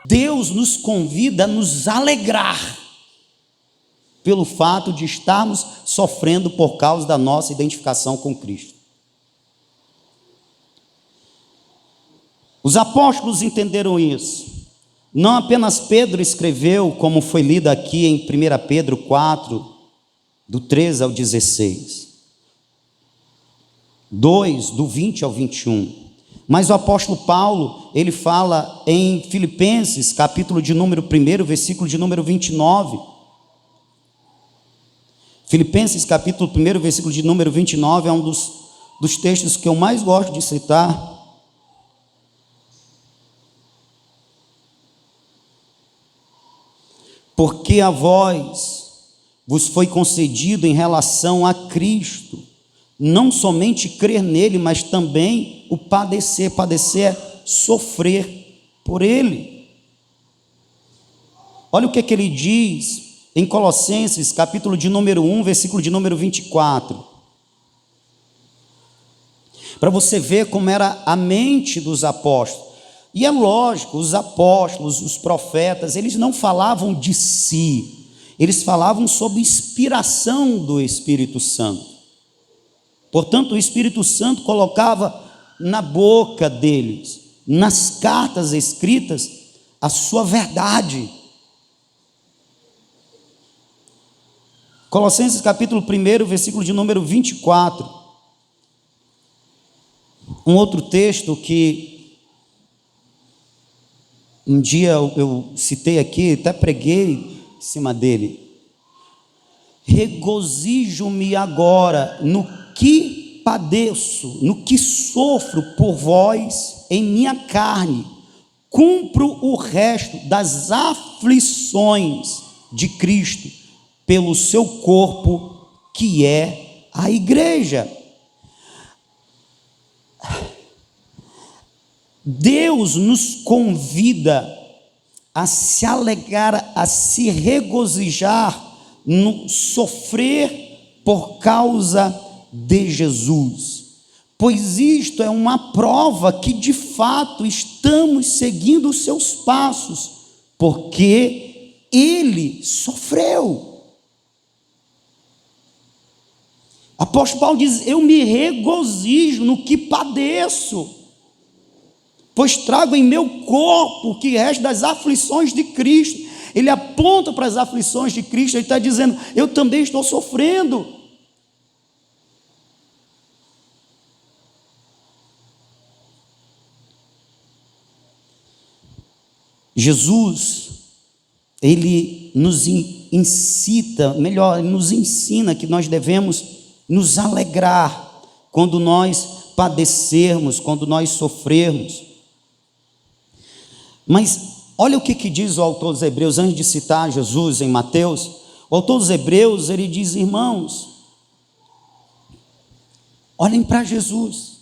Deus nos convida a nos alegrar pelo fato de estarmos sofrendo por causa da nossa identificação com Cristo. Os apóstolos entenderam isso. Não apenas Pedro escreveu, como foi lido aqui em 1 Pedro 4, do 13 ao 16, 2, do 20 ao 21. Mas o apóstolo Paulo, ele fala em Filipenses, capítulo de número 1, versículo de número 29. Filipenses, capítulo 1, versículo de número 29, é um dos textos que eu mais gosto de citar. Porque a vós vos foi concedido em relação a Cristo, não somente crer nele, mas também o padecer. Padecer é sofrer por ele. Olha o que ele diz em Colossenses, capítulo de número 1, versículo de número 24. Para você ver como era a mente dos apóstolos. E é lógico, os apóstolos, os profetas, eles não falavam de si, eles falavam sob inspiração do Espírito Santo. Portanto, o Espírito Santo colocava na boca deles, nas cartas escritas, a sua verdade. Colossenses capítulo 1, versículo de número 24. Um outro texto que um dia eu citei aqui, até preguei em cima dele. Regozijo-me agora no que padeço, no que sofro por vós em minha carne, cumpro o resto das aflições de Cristo pelo seu corpo, que é a igreja. Deus nos convida a se alegrar, a se regozijar no sofrer por causa de Jesus, pois isto é uma prova que de fato estamos seguindo os seus passos, porque ele sofreu. Apóstolo Paulo diz: eu me regozijo no que padeço, pois trago em meu corpo o que resta das aflições de Cristo. Ele aponta para as aflições de Cristo, ele está dizendo: eu também estou sofrendo. Jesus, ele nos incita, melhor, ele nos ensina que nós devemos nos alegrar quando nós padecermos, quando nós sofrermos. Mas olha o que diz o autor dos Hebreus, antes de citar Jesus em Mateus. O autor dos Hebreus, ele diz: irmãos, olhem para Jesus.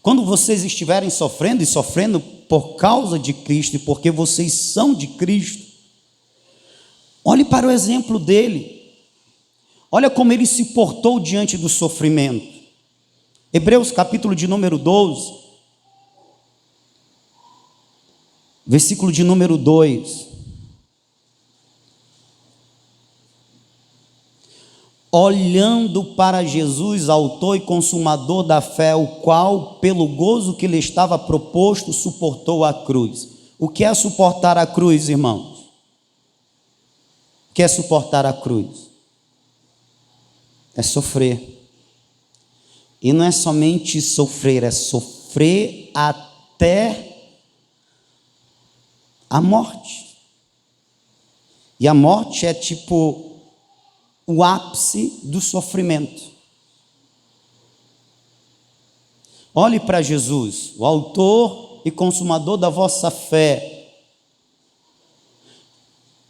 Quando vocês estiverem sofrendo, e sofrendo por causa de Cristo, e porque vocês são de Cristo, olhe para o exemplo dele. Olha como ele se portou diante do sofrimento. Hebreus capítulo de número 12, versículo de número 2. Olhando para Jesus, autor e consumador da fé, o qual, pelo gozo que lhe estava proposto, suportou a cruz. O que é suportar a cruz, irmãos? O que é suportar a cruz? É sofrer. E não é somente sofrer, é sofrer até a morte. E a morte é tipo o ápice do sofrimento. Olhe para Jesus, o autor e consumador da vossa fé.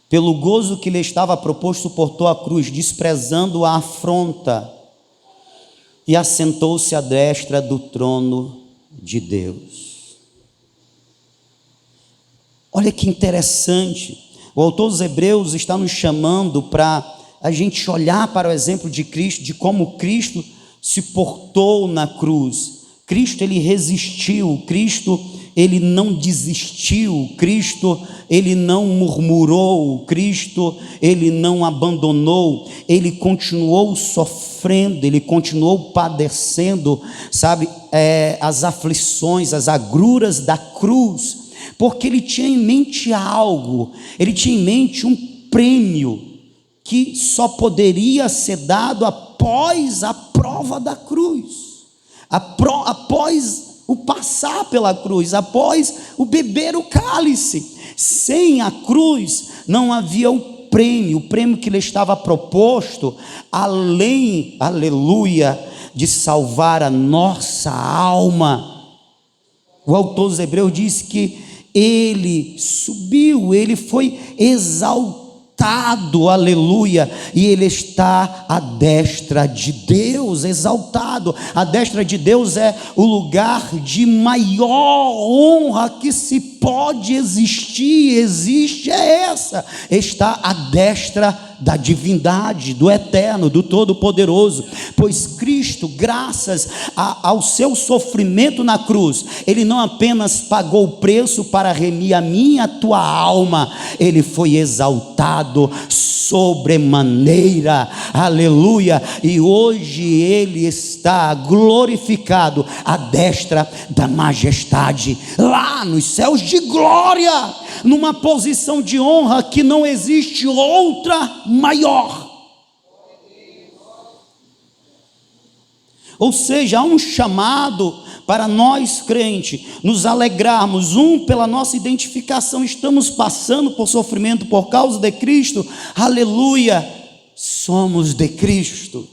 Pelo gozo que lhe estava proposto, suportou a cruz, desprezando a afronta, e assentou-se à destra do trono de Deus. Olha que interessante. O autor dos Hebreus está nos chamando para a gente olhar para o exemplo de Cristo, de como Cristo se portou na cruz. Cristo, ele resistiu, Cristo, ele não desistiu, Cristo, ele não murmurou, Cristo, ele não abandonou, ele continuou sofrendo, ele continuou padecendo, sabe, as aflições, as agruras da cruz, porque ele tinha em mente algo, ele tinha em mente um prêmio que só poderia ser dado após a prova da cruz. Após o passar pela cruz, após o beber o cálice. Sem a cruz não havia o prêmio que lhe estava proposto, além, aleluia, de salvar a nossa alma. O autor dos Hebreus diz que ele subiu, ele foi exaltado, aleluia, e ele está à destra de Deus, exaltado. A destra de Deus é o lugar de maior honra que se pode existir, existe, é essa, está à destra da divindade, do eterno, do todo-poderoso, pois Cristo, graças ao seu sofrimento na cruz, ele não apenas pagou o preço para remir a minha e a tua alma, ele foi exaltado sobremaneira, aleluia, e hoje ele está glorificado à destra da majestade, lá nos céus de glória, numa posição de honra que não existe outra maior. Ou seja, há um chamado para nós crentes nos alegrarmos, pela nossa identificação, estamos passando por sofrimento por causa de Cristo, aleluia, somos de Cristo.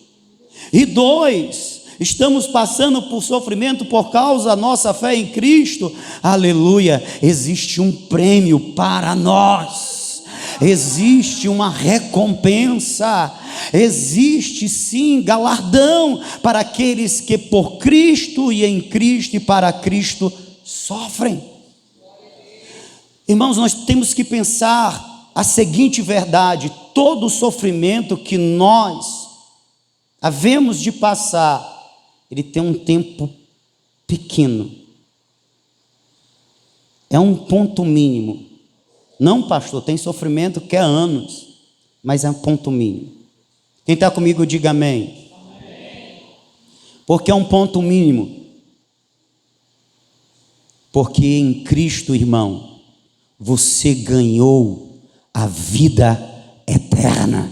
E 2, estamos passando por sofrimento por causa da nossa fé em Cristo, aleluia, existe um prêmio para nós, existe uma recompensa, existe sim galardão para aqueles que por Cristo e em Cristo e para Cristo sofrem. Irmãos, nós temos que pensar a seguinte verdade: todo o sofrimento que nós havemos de passar, ele tem um tempo pequeno, é um ponto mínimo. Não, pastor, tem sofrimento que é anos, mas é um ponto mínimo. Quem está comigo, diga amém. Amém. Porque é um ponto mínimo. Porque em Cristo, irmão, você ganhou a vida eterna.